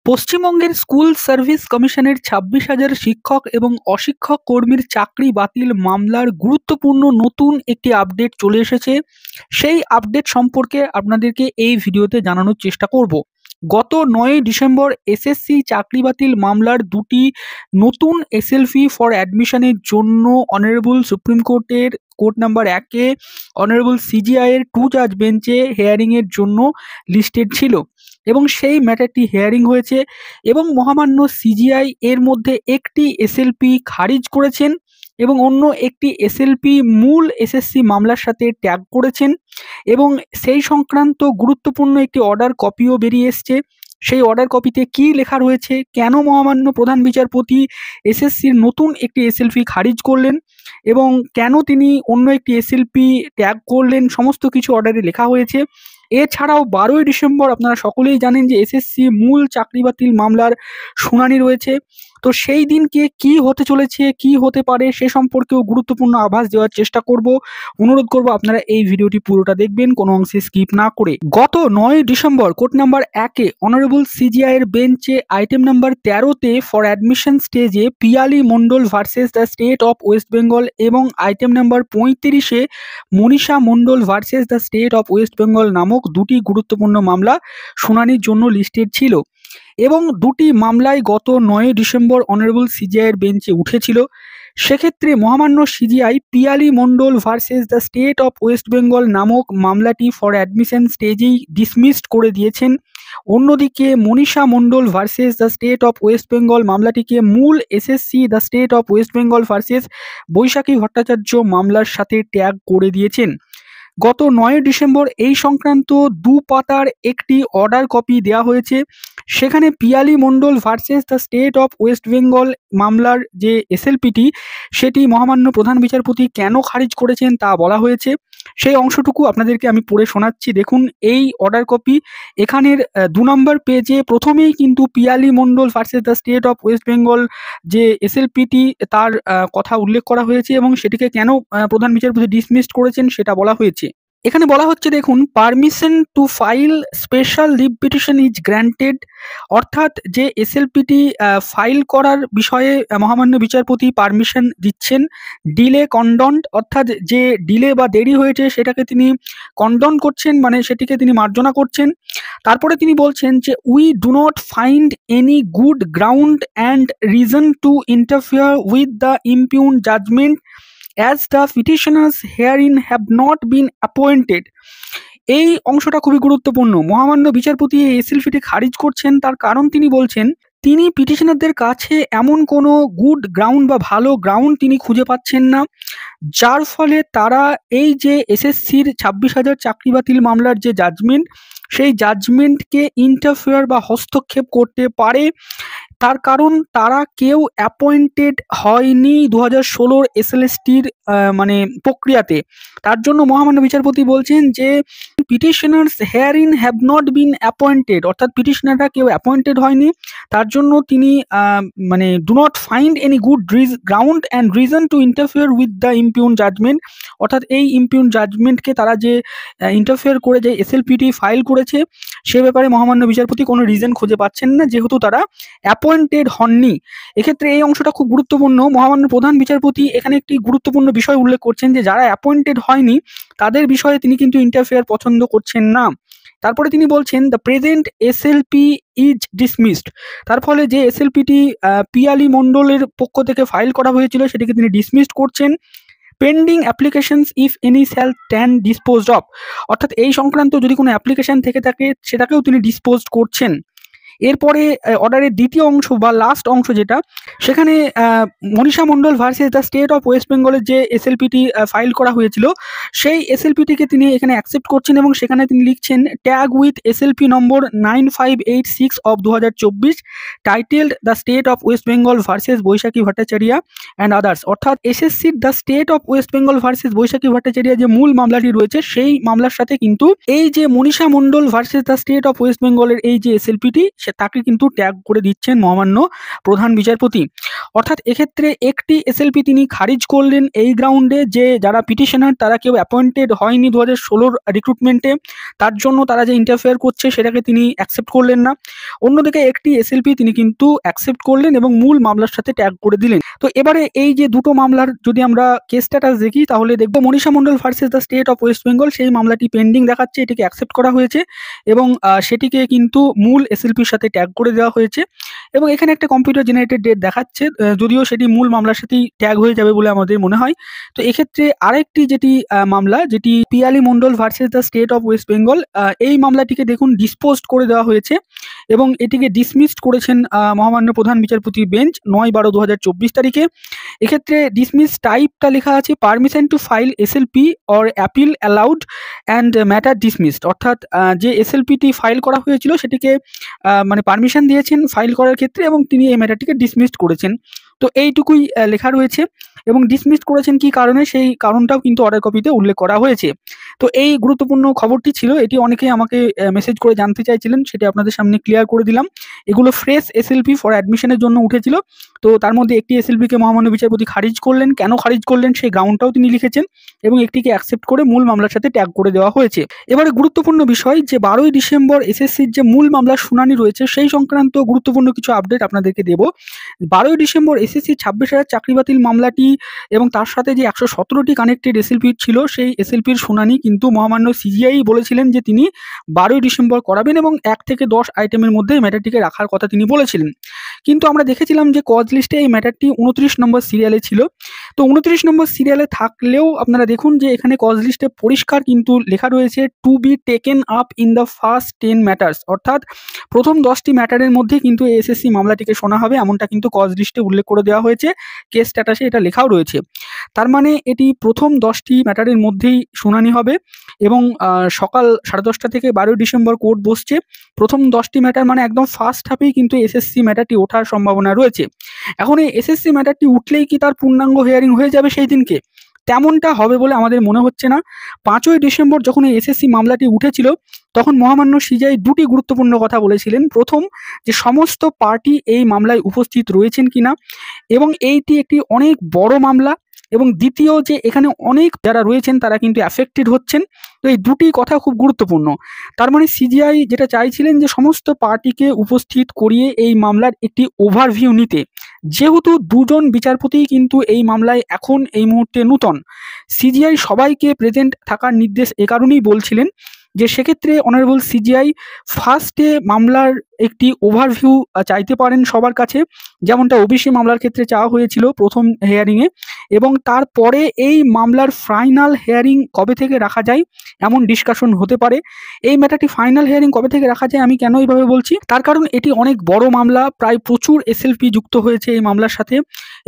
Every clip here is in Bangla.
পশ্চিমবঙ্গের স্কুল সার্ভিস কমিশনের ২৬,০০০ শিক্ষক এবং অশিক্ষক কর্মীর চাকরি বাতিল মামলার গুরুত্বপূর্ণ নতুন একটি আপডেট চলে এসেছে। সেই আপডেট সম্পর্কে আপনাদেরকে এই ভিডিওতে জানানোর চেষ্টা করব। গত ৯ই ডিসেম্বর এসএসসি চাকরি বাতিল মামলার দুটি নতুন এসএলপি ফর অ্যাডমিশনের জন্য অনারেবল সুপ্রিম কোর্টের কোর্ট নাম্বার ১-এ অনারেবল সিজিআইয়ের 2 জাজ বেঞ্চে হিয়ারিংয়ের জন্য লিস্টেড ছিল এবং সেই ম্যাটারটি হিয়ারিং হয়েছে এবং মহামান্য সিজিআই এর মধ্যে একটি এসএলপি খারিজ করেছেন এবং অন্য একটি এসএলপি মূল এসএসসি মামলার সাথে ট্যাগ করেছেন এবং সেই সংক্রান্ত গুরুত্বপূর্ণ একটি অর্ডার কপিও বেরিয়ে এসছে। সেই অর্ডার কপিতে কি লেখা রয়েছে, কেন মহামান্য প্রধান বিচারপতি এসএসসির নতুন একটি এসএলপি খারিজ করলেন এবং কেন তিনি অন্য একটি এসএলপি ট্যাগ করলেন, সমস্ত কিছু অর্ডারে লেখা হয়েছে। এছাড়াও ১২ই ডিসেম্বর আপনারা সকলেই জানেন যে এসএসসি মূল চাকরি বাতিল মামলার শুনানি রয়েছে। তো সেই দিনকে কি হতে চলেছে, কি হতে পারে সে সম্পর্কেও গুরুত্বপূর্ণ আভাস দেওয়ার চেষ্টা করব। অনুরোধ করব আপনারা এই ভিডিওটি পুরোটা দেখবেন, কোনো অংশে স্কিপ না করে। গত ৯ ডিসেম্বর কোর্ট নাম্বার ১-এ অনারেবল সিজিআই এর বেঞ্চে আইটেম নাম্বার ১৩-তে ফর অ্যাডমিশন স্টেজে Piyali Mondal versus the state of West Bengal এবং আইটেম নাম্বার ৩৫-এ Manisha Mondal versus the state of West Bengal নামক দুটি গুরুত্বপূর্ণ মামলা শুনানির জন্য লিস্টেড ছিল এবং দুটি মামলায় গত ৯ ডিসেম্বর অনারেবল সিজিআই এর বেঞ্চে উঠেছিল। সেক্ষেত্রে মহামান্য CJI Piyali Mondal versus the state of West Bengal নামক মামলাটি ফর অ্যাডমিশন স্টেজেই ডিসমিসড করে দিয়েছেন। অন্যদিকে Manisha Mondal versus the state of West Bengal মামলাটিকে মূল SSC the state of West Bengal versus Baishakhi Bhattacharya মামলার সাথে ট্যাগ করে দিয়েছেন। গত ৯ ডিসেম্বর এই সংক্রান্ত ২ পাতার একটি অর্ডার কপি দেওয়া হয়েছে। সেখানে Piyali Mondal versus the state of West Bengal মামলার যে এসএলপিটি সেটি মহামান্য প্রধান বিচারপতি কেন খারিজ করেছেন তা বলা হয়েছে। সেই অংশটুকু আপনাদেরকে আমি পড়ে শোনাচ্ছি, দেখুন এই অর্ডার কপি। এখানের ২ নম্বর পেজে প্রথমেই কিন্তু Piyali Mondal versus the state of West Bengal যে এসএলপিটি তার কথা উল্লেখ করা হয়েছে এবং সেটিকে কেন প্রধান বিচারপতি ডিসমিসড করেছেন সেটা বলা হয়েছে। এখানে বলা হচ্ছে, দেখুন, permission to file special leave petition is granted, অর্থাৎ যে এসএলপিটি ফাইল করার বিষয়ে মহামান্য বিচারপতি পারমিশন দিচ্ছেন। ডিলে কন্ডন্ট, অর্থাৎ যে ডিলে বা দেরি হয়েছে সেটাকে তিনি কন্ডন করছেন, মানে সেটিকে তিনি মার্জনা করছেন। তারপরে তিনি বলছেন যে we do not find any good ground and reason to interfere with the impugned judgment as the petitioners herein have not been appointed। এই অংশটা খুবই গুরুত্বপূর্ণ। মহামান্য বিচারপতি এই এসএলপিটি খারিজ করছেন, তার কারণ তিনি বলছেন তিনি পিটিশনারদের কাছে এমন কোনো গুড গ্রাউন্ড বা ভালো গ্রাউন্ড তিনি খুঁজে পাচ্ছেন না, যার ফলে তারা এই যে এসএসসির ২৬,০০০ চাকরি বাতিল মামলার যে জাজমেন্ট সেই জাজমেন্টকে ইন্টারফেয়ার বা হস্তক্ষেপ করতে পারে। তার কারণ তারা কেউ অ্যাপয়েন্টেড হয়নি ২০১৬ এসএলএসটির মানে প্রক্রিয়াতে। তার জন্য মহামান্য বিচারপতি বলছেন যে petitioners herein have not been appointed, অর্থাৎ পিটিশনাররা কেউ অ্যাপয়েন্টেড হয়নি। তার জন্য তিনি মানে do not find any good ground and reason to interfere with the impugned judgment, অর্থাৎ এই ইমপিউন জাজমেন্টকে তারা যে ইন্টারফেয়ার করে যে এসএলপিটি ফাইল করেছে সে ব্যাপারে মহামান্য বিচারপতি কোনো রিজন খুঁজে পাচ্ছেন না, যেহেতু তারা অ্যাপয়েন্টেড হননি। এক্ষেত্রে এই অংশটা খুব গুরুত্বপূর্ণ। মহামান্য প্রধান বিচারপতি এখানে একটি গুরুত্বপূর্ণ বিষয় উল্লেখ করছেন যে যারা অ্যাপয়েন্টেড হয়নি তাদের বিষয়ে তিনি কিন্তু ইন্টারফেয়ার পছন্দ করছেন না। তারপরে তিনি বলছেন the present SLP is dismissed, তার ফলে যে এসএলপিটি পিয়ালি মন্ডলের পক্ষ থেকে ফাইল করা হয়েছিল সেটিকে তিনি ডিসমিসড করছেন। Pending applications if any shall stand disposed of, অর্থাৎ এই সংক্রান্ত যদি কোনো অ্যাপ্লিকেশন থেকে থাকে সেটাকেও তিনি ডিসপোজড করছেন। এরপরে অর্ডারের দ্বিতীয় অংশ বা লাস্ট অংশ যেটা, সেখানে Manisha Mondal versus the state of West বেঙ্গলের যে এসএলপিটি ফাইল করা হয়েছিল সেই এসএলপিটিকে তিনি এখানে অ্যাকসেপ্ট করছেন এবং সেখানে তিনি লিখছেন tag with SLP number 9586 of 2024 titled the state of West Bengal versus Baishakhi Bhattacharya and others, অর্থাৎ এসএসসির the state of West Bengal versus Baishakhi Bhattacharya যে মূল মামলাটি রয়েছে সেই মামলার সাথে কিন্তু এই যে Manisha Mondal versus the state of West বেঙ্গলের এই যে এসএলপিটি তাকে কিন্তু ট্যাগ করে দিচ্ছেন মহামান্য প্রধান বিচারপতি। অর্থাৎ এক্ষেত্রে একটি এসএলপি তিনি খারিজ করলেন এই গ্রাউন্ডে যে যারা পিটিশনার তারা কেউ অ্যাপয়েন্টেড হয়নি 2016 রিক্রুটমেন্টে, তার জন্য তারা যে ইন্টারফেয়ার করছে সেটাকে তিনি অ্যাকসেপ্ট করলেন না। অন্যদিকে একটি এসএলপি তিনি কিন্তু অ্যাকসেপ্ট করলেন এবং মূল মামলার সাথে ট্যাগ করে দিলেন। তো এবারে এই যে দুটো মামলার যদি আমরা কেস স্ট্যাটাস দেখি তাহলে দেখব Manisha Mondal versus the state of West Bengal, সেই মামলাটি পেন্ডিং দেখাচ্ছে, এটিকে অ্যাকসেপ্ট করা হয়েছে এবং সেটিকে কিন্তু মূল এসএলপির সাথে ট্যাগ করে দেওয়া হয়েছে এবং এখানে একটা কম্পিউটার জেনারেটেড ডেট দেখাচ্ছে, যদিও সেটি মূল মামলার সাথেই ট্যাগ হয়ে যাবে বলে আমাদের মনে হয়। তো এক্ষেত্রে আরেকটি যেটি মামলা, যেটি Piyali Mondal versus the state of West Bengal, এই মামলাটিকে দেখুন ডিসপোজড করে দেওয়া হয়েছে এবং এটিকে ডিসমিসড করেছেন মহামান্য প্রধান বিচারপতি বেঞ্চ 9/12/2024 তারিখে। এক্ষেত্রে ডিসমিস টাইপটা লেখা আছে permission to file SLP or appeal allowed and matter dismissed, অর্থাৎ যে এসএলপিটি ফাইল করা হয়েছিল সেটিকে মানে পারমিশন দিয়েছেন ফাইল করার ক্ষেত্রে এবং তিনি এই ম্যাটারটিকে ডিসমিসড করেছেন। তো এইটুকুই লেখা রয়েছে এবং ডিসমিসড করেছেন কি কারণে সেই কারণটাও কিন্তু অর্ডার কপিতে উল্লেখ করা হয়েছে। তো এই গুরুত্বপূর্ণ খবরটি ছিল, এটি অনেকেই আমাকে মেসেজ করে জানতে চাইছিলেন, সেটি আপনাদের সামনে ক্লিয়ার করে দিলাম। এগুলো ফ্রেশ এসএলপি ফর অ্যাডমিশনের জন্য উঠেছিল। তো তার মধ্যে একটি এসএলপিকে মহামান্য বিচারপতি খারিজ করলেন, কেন খারিজ করলেন সেই গ্রাউন্ডটাও তিনি লিখেছেন এবং একটিকে অ্যাকসেপ্ট করে মূল মামলার সাথে ট্যাগ করে দেওয়া হয়েছে। এবারে গুরুত্বপূর্ণ বিষয় যে 12ই ডিসেম্বর এসএসসির যে মূল মামলার শুনানি রয়েছে সেই সংক্রান্ত গুরুত্বপূর্ণ কিছু আপডেট আপনাদেরকে দেব। 12ই ডিসেম্বর এসএসসি 26,000 চাকরি বাতিল মামলাটি এবং তার সাথে যে 117টি কানেক্টেড এসএলপি ছিল সেই এসএলপির শুনানি কিন্তু মহামান্য সিজিআই বলেছিলেন যে তিনি 12ই ডিসেম্বর করাবেন এবং 1 থেকে 10 আইটেমের মধ্যে এই ম্যাটারটিকে রাখার কথা তিনি বলেছিলেন। কিন্তু আমরা দেখেছিলাম যে কজ লিস্টে এই ম্যাটারটি 29 নম্বর সিরিয়ালে ছিল। তো 29 নম্বর সিরিয়ালে থাকলেও আপনারা দেখুন যে এখানে কজ লিস্টে পরিষ্কার কিন্তু লেখা রয়েছে to be taken up in the first 10 matters, অর্থাৎ প্রথম 10টি ম্যাটারের মধ্যে কিন্তু এসএসসি মামলাটিকে শোনা হবে, এমনটা কিন্তু কজ লিস্টে উল্লেখ করে দেওয়া হয়েছে, কেস স্ট্যাটাসে এটা লেখাও রয়েছে। তার মানে এটি প্রথম 10টি ম্যাটারের মধ্যেই শুনানি হবে এবং সকাল 10:30 থেকে 12ই ডিসেম্বর কোর্ট বসছে। প্রথম 10টি ম্যাটার মানে একদম ফার্স্ট হাফেই কিন্তু এসএসসি ম্যাটারটি ওঠার সম্ভাবনা রয়েছে। এখন এই এসএসসি ম্যাটারটি উঠলেই কি তার পূর্ণাঙ্গ হিয়ারিং হয়ে যাবে সেই দিনকে? তেমনটা হবে বলে আমাদের মনে হচ্ছে না। 5ই ডিসেম্বর যখন এই এসএসসি মামলাটি উঠেছিল তখন মহামান্য সিজিআই দুটি গুরুত্বপূর্ণ কথা বলেছিলেন। প্রথম, যে সমস্ত পার্টি এই মামলায় উপস্থিত রয়েছেন কিনা এবং এইটি একটি অনেক বড় মামলা, এবং দ্বিতীয় যে এখানে অনেক যারা রয়েছেন তারা কিন্তু অ্যাফেক্টেড হচ্ছেন। তো এই দুটি কথা খুব গুরুত্বপূর্ণ। তার মানে সিজিআই যেটা চাইছিলেন যে সমস্ত পার্টিকে উপস্থিত করিয়ে এই মামলার একটি ওভারভিউ নিতে, যেহেতু দুজন বিচারপতিই কিন্তু এই মামলায় এখন এই মুহূর্তে নূতন। সিজিআই সবাইকে প্রেজেন্ট থাকার নির্দেশ এ কারণেই বলছিলেন যে সেক্ষেত্রে অনারেবল সিজিআই ফার্স্টে মামলার একটি ওভারভিউ চাইতে পারেন সবার কাছে, যেমনটা ওবিসি মামলার ক্ষেত্রে চাওয়া হয়েছিল প্রথম হিয়ারিংয়ে, এবং তারপরে এই মামলার ফাইনাল হিয়ারিং কবে থেকে রাখা যায় এমন ডিসকাশন হতে পারে। এই ম্যাটারটি ফাইনাল হিয়ারিং কবে থেকে রাখা যায় আমি কেন এইভাবে বলছি, তার কারণ এটি অনেক বড় মামলা, প্রায় প্রচুর এসএলপি যুক্ত হয়েছে এই মামলার সাথে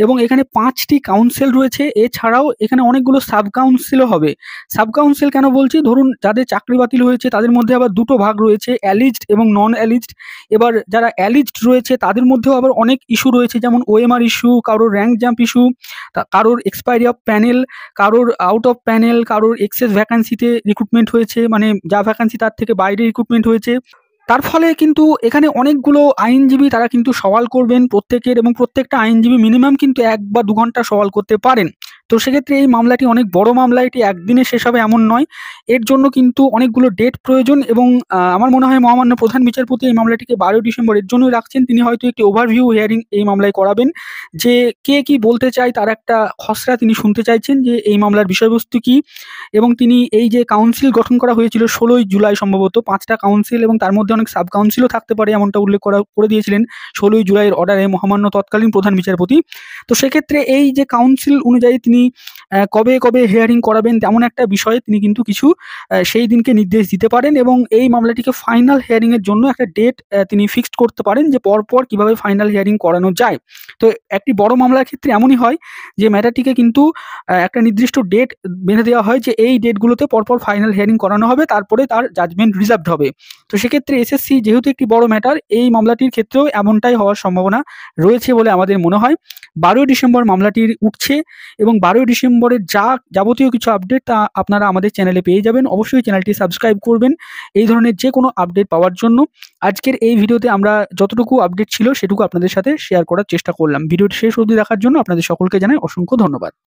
এবং এখানে 5টি কাউন্সিল রয়েছে, এছাড়াও এখানে অনেকগুলো সাব কাউন্সিলও হবে। সাব কাউন্সিল কেন বলছি, ধরুন যাদের চাকরি বাতিল হয়েছে তাদের মধ্যে আবার দুটো ভাগ রয়েছে, অ্যালিজড এবং নন অ্যালিজড। এবার যারা অ্যালিজড রয়েছে তাদের মধ্যেও আবার অনেক ইস্যু রয়েছে, যেমন ওএমআর ইস্যু, কারোর র্যাঙ্ক জাম্প ইস্যু, কারোর এক্সপায়ারি অফ প্যানেল, কারোর আউট অফ প্যানেল, কারোর এক্সেস ভ্যাকান্সিতে রিক্রুটমেন্ট হয়েছে, মানে যা ভ্যাকান্সি তার থেকে বাইরে রিক্রুটমেন্ট হয়েছে। তার ফলে কিন্তু এখানে অনেকগুলো আইনজীবী তারা কিন্তু সওয়াল করবেন প্রত্যেকের, এবং প্রত্যেকটা আইনজীবী মিনিমাম কিন্তু 1 বা 2 ঘন্টা সওয়াল করতে পারেন। তো সেক্ষেত্রে এই মামলাটি অনেক বড় মামলা, এটি একদিনে শেষ হবে এমন নয়, এর জন্য কিন্তু অনেকগুলো ডেট প্রয়োজন এবং আমার মনে হয় মহামান্য প্রধান বিচারপতি এই মামলাটিকে 12 ডিসেম্বর এর জন্যই রাখছেন। তিনি হয়তো একটি ওভারভিউ হিয়ারিং এই মামলায় করাবেন, যে কে কি বলতে চায় তার একটা খসড়া তিনি শুনতে চাইছেন যে এই মামলার বিষয়বস্তু কি, এবং তিনি এই যে কাউন্সিল গঠন করা হয়েছিল 16ই জুলাই সম্ভবত 5টা কাউন্সিল এবং তার মধ্যে অনেক সাব কাউন্সিলও থাকতে পারে এমনটা উল্লেখ করে দিয়েছিলেন 16ই জুলাইয়ের অর্ডারে মহামান্য তৎকালীন প্রধান বিচারপতি। তো সেক্ষেত্রে এই যে কাউন্সিল অনুযায়ী তিনি কবে কবে হিয়ারিং করাবেন তেমন একটা বিষয়ে তিনি কিন্তু কিছু সেই দিনকে নির্দেশ দিতে পারেন এবং এই মামলাটিকে ফাইনাল হিয়ারিংয়ের জন্য একটা ডেট তিনি ফিক্সড করতে পারেন যে পরপর কিভাবে ফাইনাল হিয়ারিং করানো যায়। তো একটি বড় মামলার ক্ষেত্রে এমনই হয় যে ম্যাটারটিকে কিন্তু একটা নির্দিষ্ট ডেট বেঁধে দেওয়া হয় যে এই ডেটগুলোতে পরপর ফাইনাল হিয়ারিং করানো হবে, তারপরে তার জাজমেন্ট রিজার্ভড হবে। তো সেক্ষেত্রে এসএসসি যেহেতু একটি বড় ম্যাটার, এই মামলাটির ক্ষেত্রেও এমনটাই হওয়ার সম্ভাবনা রয়েছে বলে আমাদের মনে হয়। 12ই ডিসেম্বর মামলাটি উঠছে এবং 12ই ডিসেম্বর নম্বরের যাবতীয় কিছু আপডেট তা আপনারা আমাদের চ্যানেলে পেয়ে যাবেন। অবশ্যই চ্যানেলটি সাবস্ক্রাইব করবেন এই ধরনের যে কোনো আপডেট পাওয়ার জন্য। আজকের এই ভিডিওতে আমরা যতটুকু আপডেট ছিল সেটুকু আপনাদের সাথে শেয়ার করার চেষ্টা করলাম। ভিডিওটি শেষ অবধি দেখার জন্য আপনাদের সকলকে জানাই অসংখ্য ধন্যবাদ।